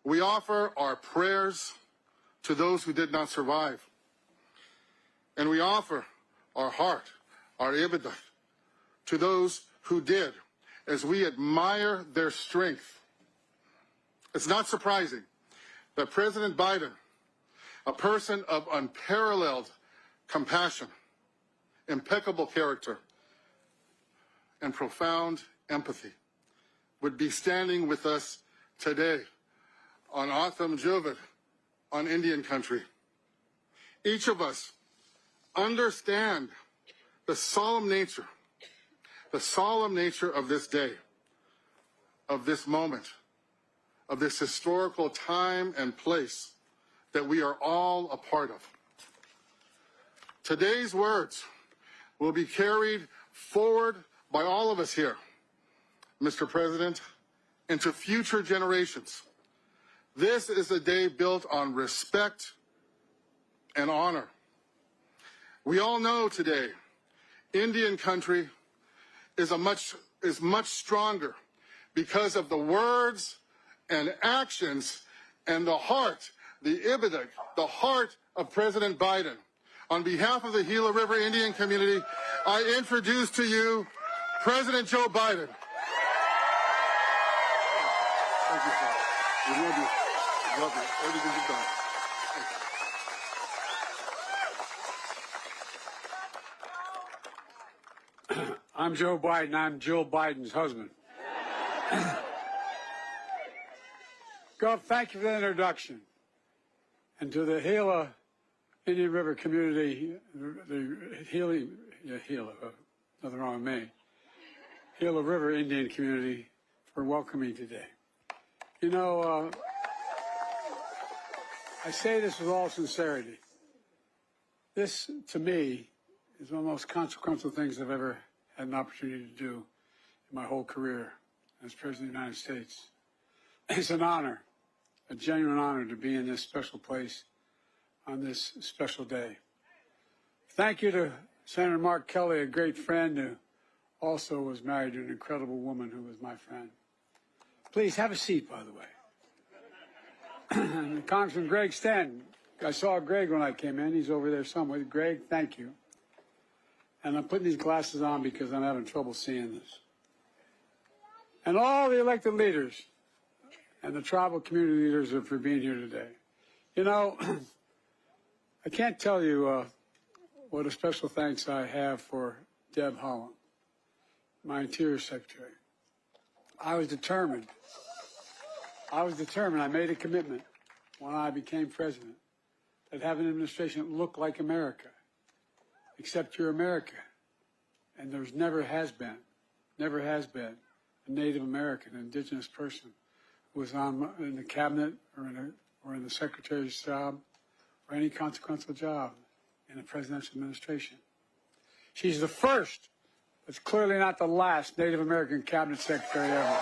We offer our prayers to those who did not survive. And we offer our heart, our ibadah, to those who did, as we admire their strength. It's not surprising that President Biden, a person of unparalleled compassion, impeccable character, and profound empathy, would be standing with us today on Autumn Juvad, on Indian country. Each of us understand the solemn nature of this day, of this moment, of this historical time and place that we are all a part of. Today's words will be carried forward by all of us here, Mr. President, into future generations. This is a day built on respect and honor. We all know today Indian country is much stronger because of the words and actions and the heart, the ibadah, the heart of President Biden. On behalf of the Gila River Indian community, I introduce to you President Joe Biden. Thank you, sir. We love you. We love you. Everything you've done. I'm Joe Biden. I'm Jill Biden's husband. Gov, thank you for the introduction. And to the Gila Indian River community, the Gila, nothing wrong with me, Gila River Indian community for welcoming today. You know, I say this with all sincerity. This, to me, is one of the most consequential things I've ever had an opportunity to do in my whole career as President of the United States. It's an honor, a genuine honor to be in this special place on this special day. Thank you to Senator Mark Kelly, a great friend who also was married to an incredible woman who was my friend. Please have a seat, by the way. And Congressman Greg Stanton. I saw Greg when I came in. He's over there somewhere. Greg, thank you. And I'm putting these glasses on because I'm having trouble seeing this. And all the elected leaders and the tribal community leaders for being here today. You know, I can't tell you what a special thanks I have for Deb Haaland, my Interior Secretary. I was determined. I made a commitment when I became president that have an administration that looked like America. Except you're America. And there's never has been a Native American, indigenous person who was in the cabinet or in the secretary's job or any consequential job in a presidential administration. She's the first, but clearly not the last, Native American cabinet secretary ever.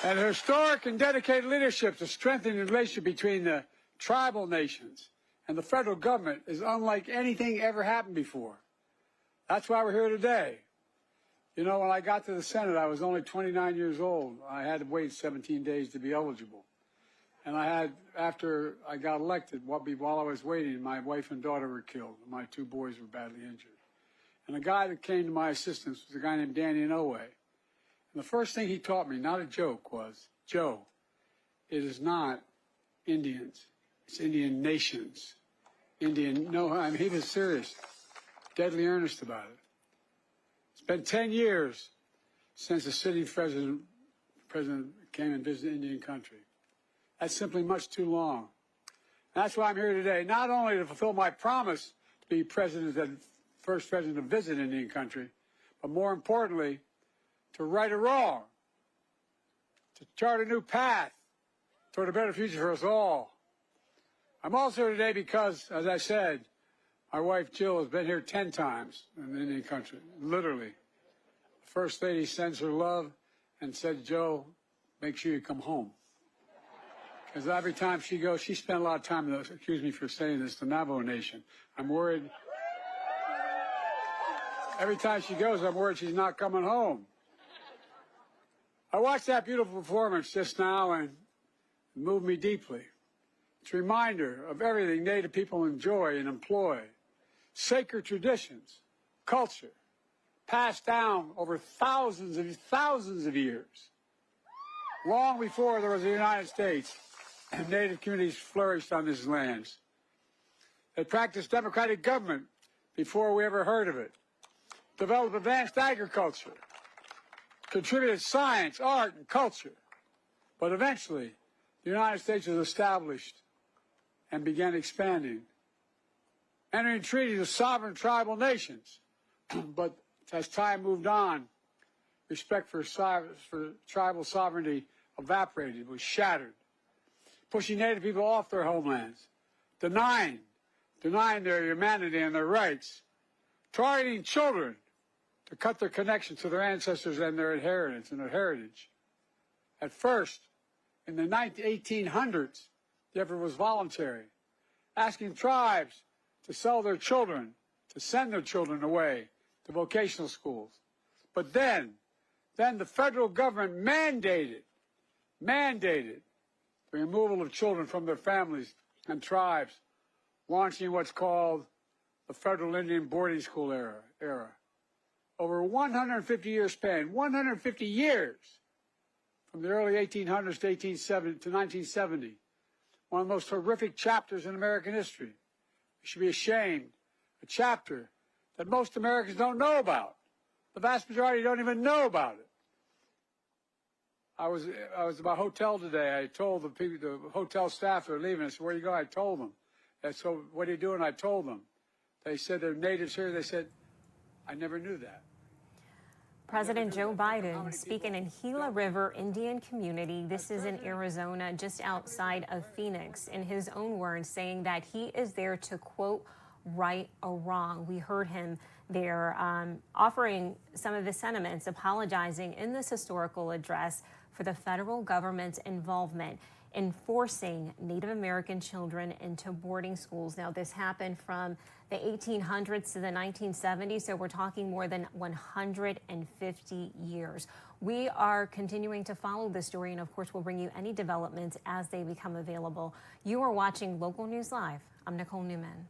And her historic and dedicated leadership to strengthening the relationship between the tribal nations and the federal government is unlike anything ever happened before. That's why we're here today. You know, when I got to the Senate, I was only 29 years old. I had to wait 17 days to be eligible. And after I got elected, while I was waiting, my wife and daughter were killed. My two boys were badly injured. And the guy that came to my assistance was a guy named Danny Inouye. And the first thing he taught me, not a joke, was, Joe, it is not Indians. It's Indian nations. He was serious, deadly earnest about it. It's been 10 years since the sitting president came and visited Indian country. That's simply much too long. That's why I'm here today, not only to fulfill my promise to be first president to visit Indian country, but more importantly, to right a wrong, to chart a new path toward a better future for us all. I'm also here today because, as I said, my wife Jill has been here 10 times in the Indian country, literally. The First Lady sends her love and said, Joe, make sure you come home. Because every time she goes, she spent a lot of time, excuse me for saying this, the Navajo Nation. I'm worried. Every time she goes, I'm worried she's not coming home. I watched that beautiful performance just now and it moved me deeply. It's a reminder of everything Native people enjoy and employ. Sacred traditions, culture, passed down over thousands of years. Long before there was the United States, and Native communities flourished on these lands. They practiced democratic government before we ever heard of it. Developed advanced agriculture. Contributed science, art, and culture. But eventually, the United States was established and began expanding, entering treaties with sovereign tribal nations. But as time moved on, respect for tribal sovereignty evaporated, was shattered, pushing Native people off their homelands, denying their humanity and their rights, targeting children to cut their connection to their ancestors and their inheritance and their heritage. At first, in the 1800s, the effort was voluntary, asking tribes to sell their children, to send their children away to vocational schools. But then the federal government mandated the removal of children from their families and tribes, launching what's called the Federal Indian Boarding School era. Over a 150-year span, 150 years, from the early 1800s to 1970, one of the most horrific chapters in American history. We should be ashamed. A chapter that most Americans don't know about. The vast majority don't even know about it. I was at my hotel today. I told the people, the hotel staff that were leaving. I said, "Where you go?" I told them. I said, "So what are you doing?" I told them. They said they're natives here. They said, "I never knew that." President Joe Biden speaking in Gila River Indian community. This is in Arizona, just outside of Phoenix. In his own words, saying that he is there to, quote, right a wrong. We heard him there offering some of his sentiments, apologizing in this historical address for the federal government's involvement in forcing Native American children into boarding schools. Now, this happened from the 1800s to the 1970s, so we're talking more than 150 years. We are continuing to follow this story, and of course, we'll bring you any developments as they become available. You are watching Local News Live. I'm Nicole Newman.